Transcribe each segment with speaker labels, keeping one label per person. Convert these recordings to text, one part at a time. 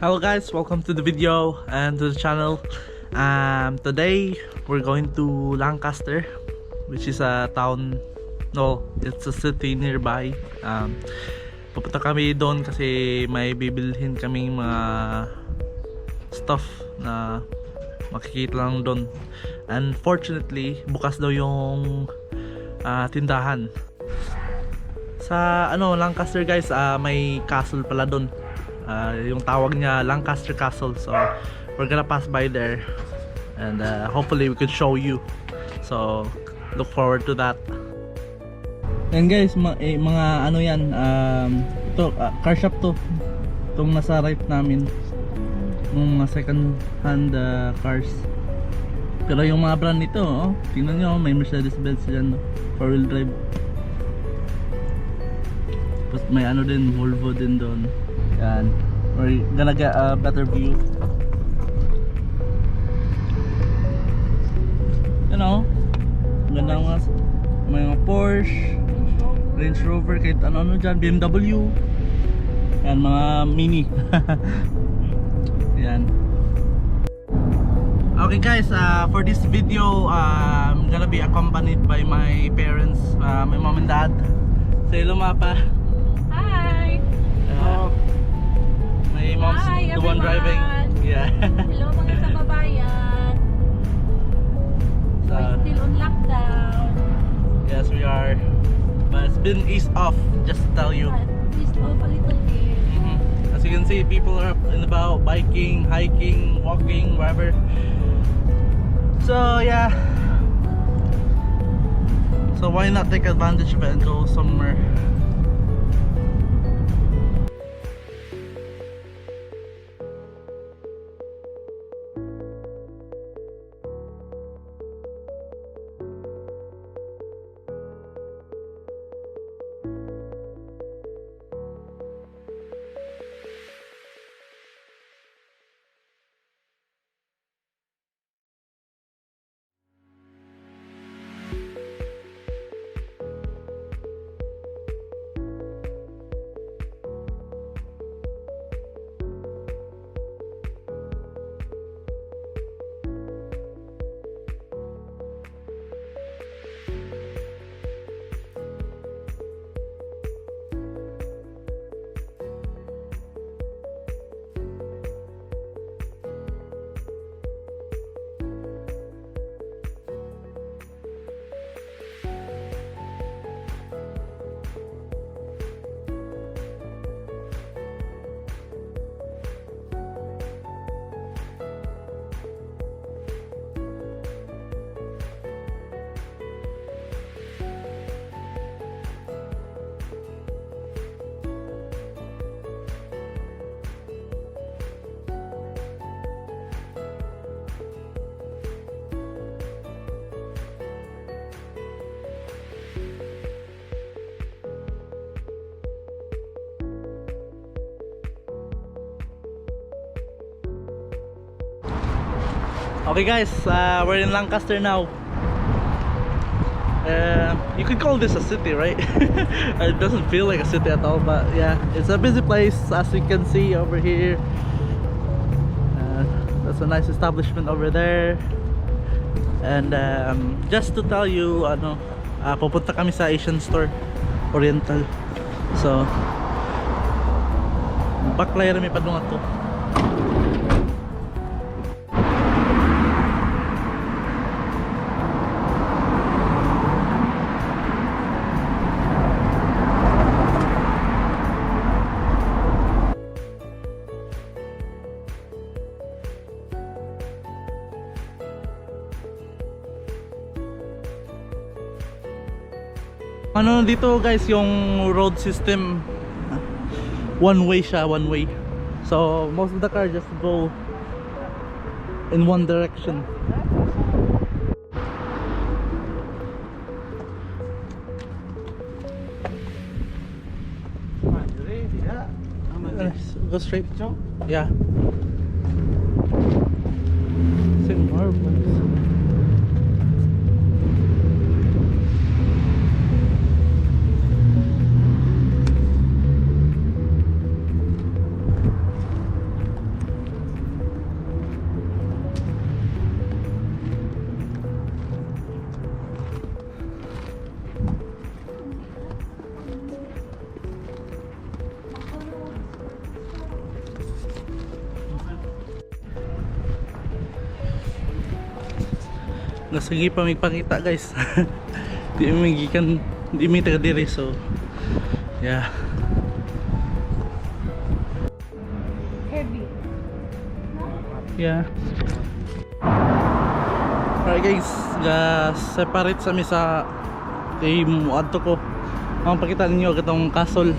Speaker 1: Hello guys, welcome to the video and to the channel. Today we're going to Lancaster, which is a town, no, it's a city nearby. Pupunta kami doon kasi may bibilhin kaming mga stuff na makikita lang doon. Unfortunately, bukas daw yung tindahan. Sa Lancaster guys, may castle pala doon. Yung tawag niya Lancaster Castle. So we're gonna pass by there and hopefully we could show you. So look forward to that. And guys, mga ano yan, ito car shop to. Itong nasa right namin, yung mga second hand cars. Pero yung mga brand nito, tingnan nyo, may Mercedes-Benz dyan, 4-wheel drive. Tapos may ano din, Volvo din doon. Yan. We're gonna get a better view. You know, ganda mga Porsche, Range Rover, kahit ano dyan, BMW. Yan, mga mini. Yan. Okay guys, for this video, I'm gonna be accompanied by my parents, my mom and dad. Say hello, Mapa.
Speaker 2: Hi!
Speaker 1: My mom's
Speaker 2: Hi,
Speaker 1: the one driving. Yeah.
Speaker 2: Hello mga kababayan.
Speaker 1: So,
Speaker 2: We're still on lockdown.
Speaker 1: yes, we are. But it's been eased off, just to tell you.
Speaker 2: Eased off a little bit.
Speaker 1: As you can see, people are up and about, biking, hiking, walking, wherever. So yeah. So why not take advantage of it and go somewhere? Okay guys, we're in Lancaster now. You could call this a city, right? It doesn't feel like a city at all, but yeah, it's a busy place as you can see over here. That's a nice establishment over there. And just to tell you, pupunta kami sa Asian store, Oriental. So baklay rami padungan to. Dito guys, yung road system, one way siya, one way. So most of the cars just go in one direction. Go straight. Yeah. St. Marbles. Nga sige pa may pangita guys. Di may gikan, di may taga diri, so yeah.
Speaker 2: Heavy.
Speaker 1: Yeah. Alright guys, separate sa mi sa adto ko. Ang pakita ninyo itong castle.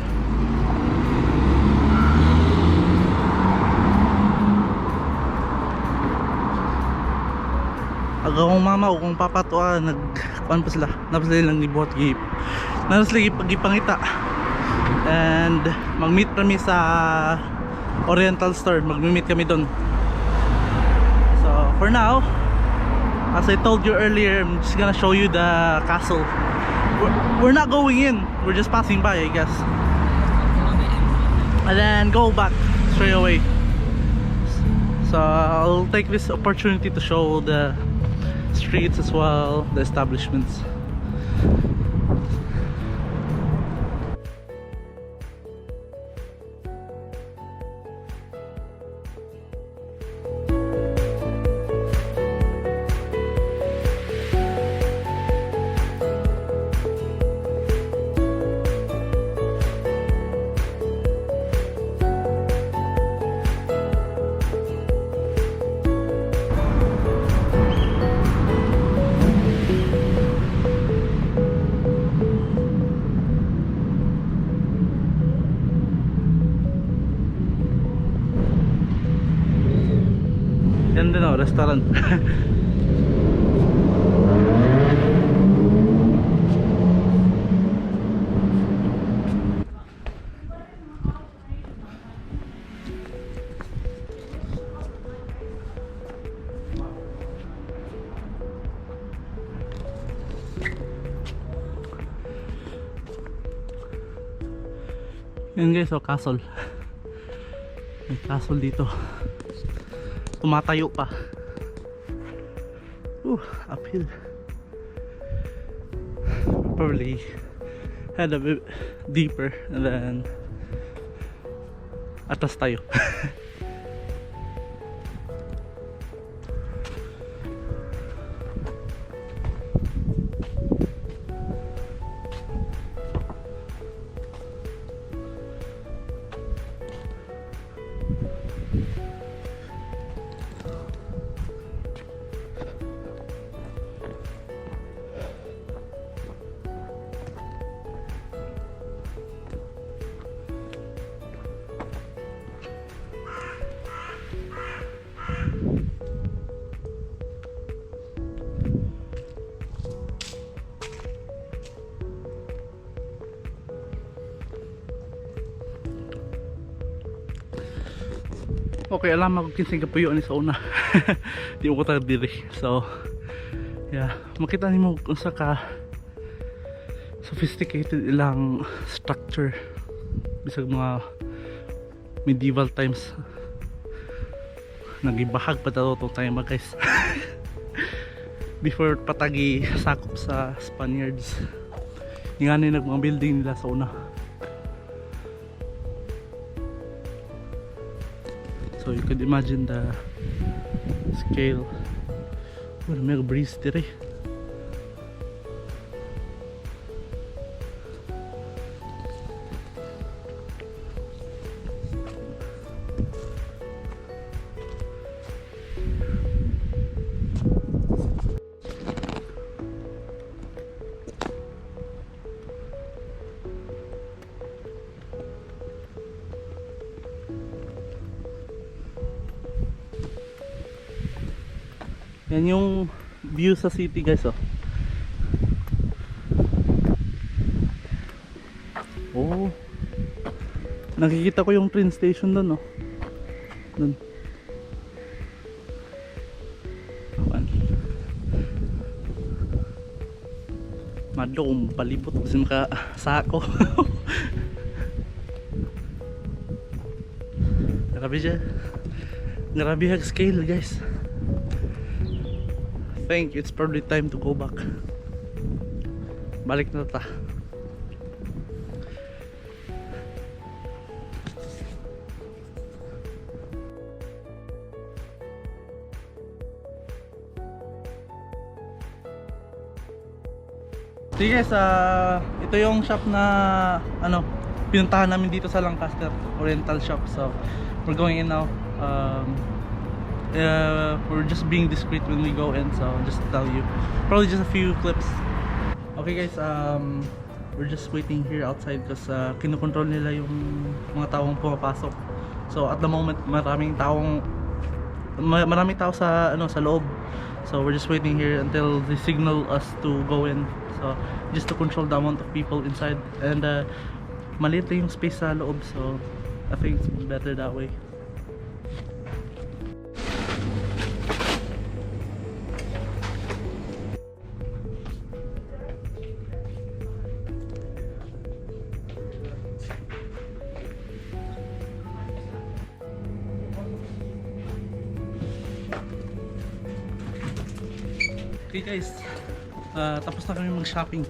Speaker 1: Agawang mama o kung papa to nagkuhan pa sila. Napos sila lang nibuhat gip. Nanas lagi pagipangita. And mag-meet kami sa Oriental store. Mag-meet kami doon. So for now, as I told you earlier, I'm just gonna show you the castle. We're not going in. We're just passing by, I guess. And then go back straight away. So I'll take this opportunity to show the streets as well, the establishments. Yan din restaurant. Yan guys, castle. May castle dito. Tumatayo pa. Uphill. Probably head a bit deeper and then atas tayo. Okay, alam ako kinsing kapuyo ni sa una. Di ko tayo diri. So, yeah. Makita niyo kung sa ka sophisticated ilang structure. Bisag mga medieval times. Nagibahag pa daw itong time guys. Before patagi sakop sa Spaniards. Yung nga nag mga building nila sa una. So you could imagine the scale. May breeze dire. Yan yung view sa city guys, oh. Oh. Nakikita ko yung train station doon, oh. Doon. Madong palibot kasi makasako. Grabe siya. Grabe hag scale guys. I think it's probably time to go back. Balik na ta. Sige guys, ito yung shop na ano, pinuntahan namin dito sa Lancaster, Oriental shop. So we're going in now. We're just being discreet when we go in, so just to tell you, probably just a few clips. Okay guys, we're just waiting here outside because kinokontrol nila yung mga taong pumapasok. So at the moment maraming tao sa sa loob. So we're just waiting here until they signal us to go in. So just to control the amount of people inside, and maliit lang yung space sa loob, so I think it's better that way. Okay guys, tapos na kami mag-shopping.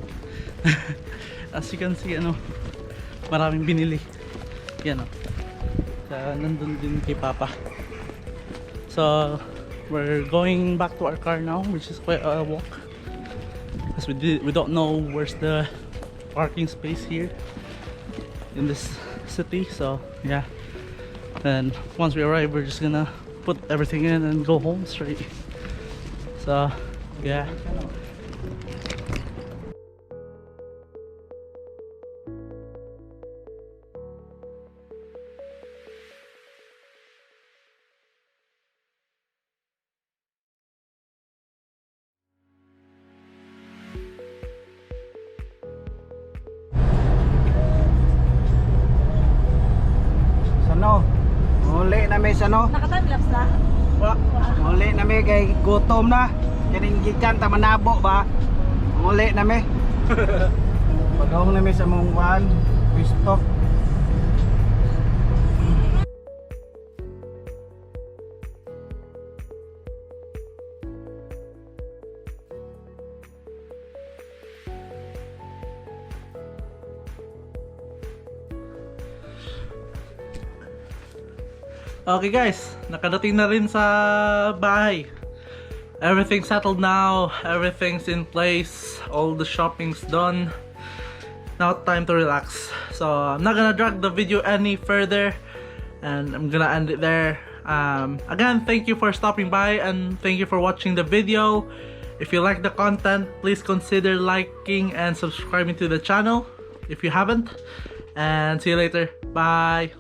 Speaker 1: As you can see, maraming binili. Yan nandun din kay Papa. So we're going back to our car now, which is quite a walk, because we don't know where's the parking space here in this city. So yeah, and once we arrive, we're just gonna put everything in and go home straight. So yeah.
Speaker 3: Sano? Muli na may sano?
Speaker 2: Nakatime-lapse na?
Speaker 3: Muli na may kay gutom na. Kining gikan ta manabo ba? Muli na may. Pagawang na may sa mong kuan, stop.
Speaker 1: Okay guys, nakadating na rin sa bahay. Everything's settled now, everything's in place, all the shopping's done. Now time to relax. So I'm not gonna drag the video any further, and I'm gonna end it there. Again, thank you for stopping by, and thank you for watching the video. If you like the content, please consider liking and subscribing to the channel if you haven't. And see you later. Bye.